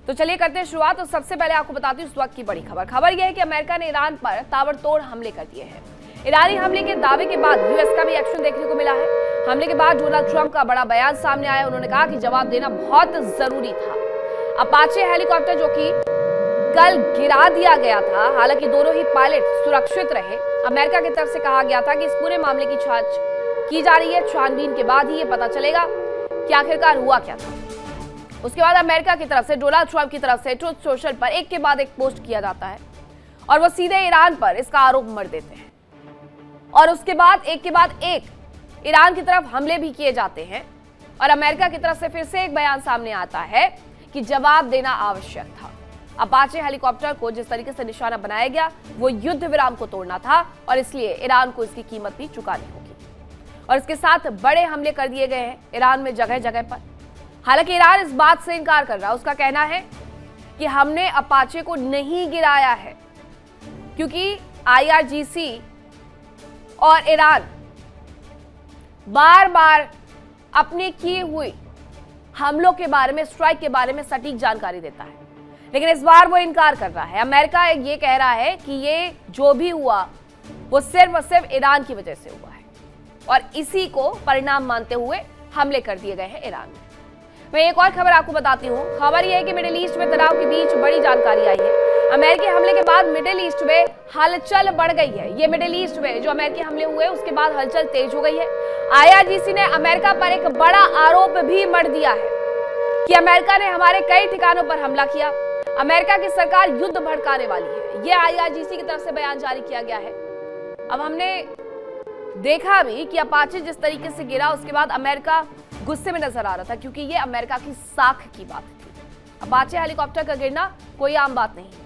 तो चलिए करते हैं शुरुआत। तो सबसे पहले आपको बताती हूँ इस वक्त की बड़ी खबर यह है कि अमेरिका ने ईरान पर ताबड़तोड़ हमले कर दिए हैं। ईरानी हमले के दावे के बाद यूएस का भी एक्शन देखने को मिला है। हमले के बाद डोनाल्ड ट्रंप का बड़ा बयान सामने आया। उन्होंने कहा कि जवाब देना बहुत जरूरी था। अपाचे हेलीकॉप्टर जो कि कल गिरा दिया गया था, हालांकि दोनों ही पायलट सुरक्षित रहे। अमेरिका की तरफ से कहा गया था कि इस पूरे मामले की जांच की जा रही है। छानबीन के बाद ही ये पता चलेगा कि आखिरकार हुआ क्या था। उसके बाद अमेरिका की तरफ से डोनाल्ड ट्रंप की तरफ से ट्रुथ सोशल पर एक के बाद एक पोस्ट किया जाता है और वो सीधे ईरान पर इसका आरोप मढ़ देते हैं और उसके बाद एक के बाद एक ईरान की तरफ हमले भी किए जाते हैं और अमेरिका की तरफ से फिर से एक बयान सामने आता है कि जवाब देना आवश्यक था। अपाचे हेलीकॉप्टर को जिस तरीके से निशाना बनाया गया वो युद्ध विराम को तोड़ना था और इसलिए ईरान को इसकी कीमत भी चुकानी होगी और इसके साथ बड़े हमले कर दिए गए हैं ईरान में जगह जगह पर। हालांकि ईरान इस बात से इनकार कर रहा है। उसका कहना है कि हमने अपाचे को नहीं गिराया है क्योंकि आईआरजीसी और ईरान बार बार अपने किए हुए हमलों के बारे में, स्ट्राइक के बारे में सटीक जानकारी देता है, लेकिन इस बार वो इनकार कर रहा है। अमेरिका ये कह रहा है कि ये जो भी हुआ वो सिर्फ और सिर्फ ईरान की वजह से हुआ है और इसी को परिणाम मानते हुए हमले कर दिए गए हैं ईरान में। मैं एक और खबर आपको बताती हूँ। खबर यह है कि मिडिल ईस्ट में तनाव के बीच बड़ी जानकारी आई है। अमेरिकी हमले के बाद मिडिल ईस्ट में हलचल बढ़ गई है। ये मिडिल ईस्ट में जो अमेरिकी हमले हुए उसके बाद हलचल तेज हो गई है। आईआरजीसी ने अमेरिका पर एक बड़ा आरोप भी मढ़ दिया है कि अमेरिका ने हमारे कई ठिकानों पर हमला किया। अमेरिका की सरकार युद्ध भड़काने वाली है। यह आईआरजीसी की तरफ से बयान जारी किया गया है। अब हमने देखा भी कि अपाचे जिस तरीके से गिरा उसके बाद अमेरिका गुस्से में नजर आ रहा था क्योंकि ये अमेरिका की साख की बात थी। अपाचे हेलीकॉप्टर का गिरना कोई आम बात नहीं है।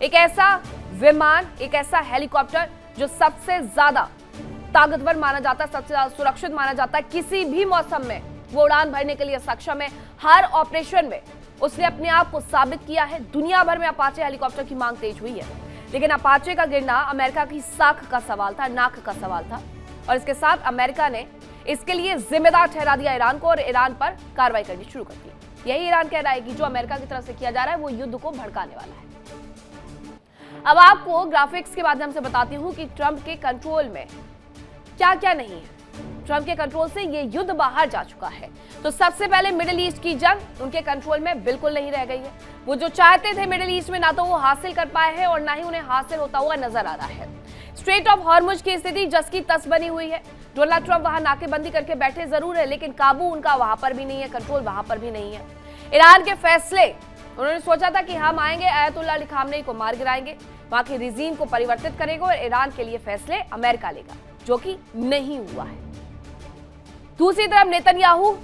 एक ऐसा विमान, एक ऐसा हेलीकॉप्टर जो सबसे ज्यादा ताकतवर माना जाता है, सबसे ज्यादा सुरक्षित माना जाता है, किसी भी मौसम में वो उड़ान भरने के लिए सक्षम है। हर ऑपरेशन में उसने अपने आप को साबित किया है। दुनिया भर में अपाचे हेलीकॉप्टर की मांग तेज हुई है, लेकिन अपाचे का गिरना अमेरिका की साख का सवाल था, नाक का सवाल था और इसके साथ अमेरिका ने इसके लिए जिम्मेदार ठहरा दिया ईरान को और ईरान पर कार्रवाई करनी शुरू कर दी। यही ईरान कह रहा है कि जो अमेरिका की तरफ से किया जा रहा है वो युद्ध को भड़काने वाला है। अब आपको ग्राफिक्स के माध्यम से बताती हूं कि ट्रंप के कंट्रोल में क्या क्या नहीं है। ट्रंप के कंट्रोल से ये युद्ध बाहर जा चुका है। तो सबसे पहले मिडिल ईस्ट की जंग उनके कंट्रोल में बिल्कुल नहीं रह गई है। वो जो चाहते थे मिडिल ईस्ट में ना तो वो हासिल कर पाए हैं और ना ही उन्हें हासिल होता हुआ नजर आ रहा है। स्ट्रेट ऑफ हॉर्मुज की स्थिति जस की तस बनी हुई है। डोनाल्ड ट्रंप वहां नाकेबंदी करके बैठे जरूर है, लेकिन काबू उनका वहां पर भी नहीं है, कंट्रोल वहां पर भी नहीं है। ईरान के फैसले, उन्होंने सोचा था कि हम आएंगे, आयतुल्लाह अली खामनेई को मार गिराएंगे, वहां के रिजीम को परिवर्तित करेंगे और ईरान के लिए फैसले अमेरिका लेगा, जो कि नहीं हुआ है। दूसरी तरफ नेतन्याहू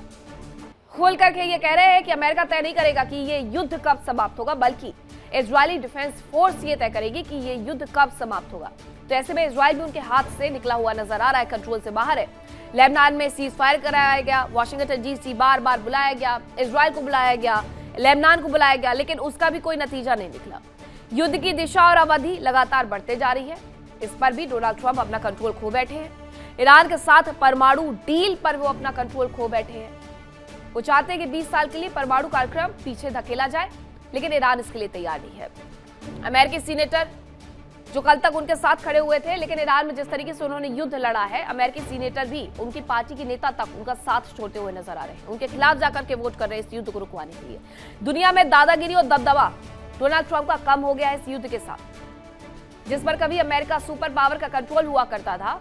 खोल करके ये कह रहे हैं कि अमेरिका तय नहीं करेगा कि ये युद्ध कब समाप्त होगा, बल्कि इजरायली डिफेंस फोर्स ये तय करेगी कि ये युद्ध कब समाप्त होगा। तो ऐसे में इजराइल भी उनके हाथ से निकला हुआ नजर आ रहा है, कंट्रोल से बाहर है। लेबनान में सीज फायर कराया गया, वाशिंगटन डीसी बार बार बुलाया गया, इजराइल को बुलाया गया, लेबनान को बुलाया गया, लेकिन उसका भी कोई नतीजा नहीं निकला। युद्ध की दिशा और अवधि लगातार बढ़ते जा रही है। इस पर भी डोनाल्ड ट्रंप अपना कंट्रोल खो बैठे हैं। ईरान के साथ परमाणु डील पर वो अपना कंट्रोल खो बैठे हैं। वो चाहते हैं कि 20 साल के लिए परमाणु कार्यक्रम पीछे धकेला जाए, लेकिन ईरान इसके लिए तैयार नहीं है। अमेरिकी सीनेटर जो कल तक उनके साथ खड़े हुए थे, लेकिन ईरान में जिस तरीके से उन्होंने युद्ध लड़ा है, अमेरिकी सीनेटर भी उनकी पार्टी के नेता तक उनका साथ छोड़ते हुए नजर आ रहे हैं। उनके खिलाफ जाकर के वोट कर रहे हैं इस युद्ध को रुकवाने के लिए। दुनिया में दादागिरी और दबदबा डोनाल्ड ट्रंप का कम हो गया है इस युद्ध के साथ। जिस पर कभी अमेरिका सुपर पावर का कंट्रोल हुआ करता था,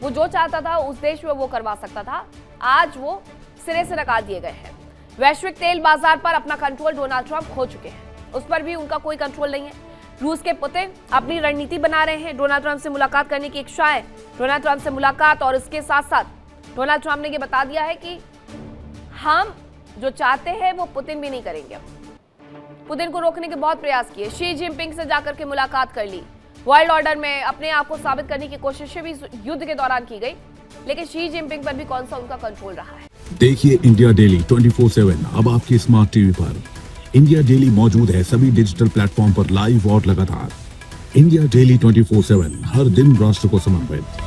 वो जो चाहता था उस देश में वो करवा सकता था, आज वो सिरे से नकार दिए गए हैं। वैश्विक तेल बाजार पर अपना कंट्रोल डोनाल्ड ट्रंप खो चुके हैं, उस पर भी उनका कोई कंट्रोल नहीं है। रूस के पुतिन अपनी रणनीति बना रहे हैं। डोनाल्ड ट्रंप से मुलाकात करने की इच्छा है, डोनाल्ड ट्रंप से मुलाकात, और इसके साथ साथ डोनाल्ड ट्रंप ने ये बता दिया है कि हम जो चाहते हैं वो पुतिन भी नहीं करेंगे। पुतिन को रोकने के बहुत प्रयास किए, शी जिनपिंग से जाकर के मुलाकात कर ली, वर्ल्ड ऑर्डर में अपने आप को साबित करने की कोशिशें भी युद्ध के दौरान की गई, लेकिन शी जिनपिंग पर भी कौन सा उनका कंट्रोल रहा है। देखिए इंडिया डेली 24/7 अब आपके स्मार्ट टीवी पर। इंडिया डेली मौजूद है सभी डिजिटल प्लेटफॉर्म पर लाइव और लगातार। इंडिया डेली 24/7 हर दिन राष्ट्र को समर्पित।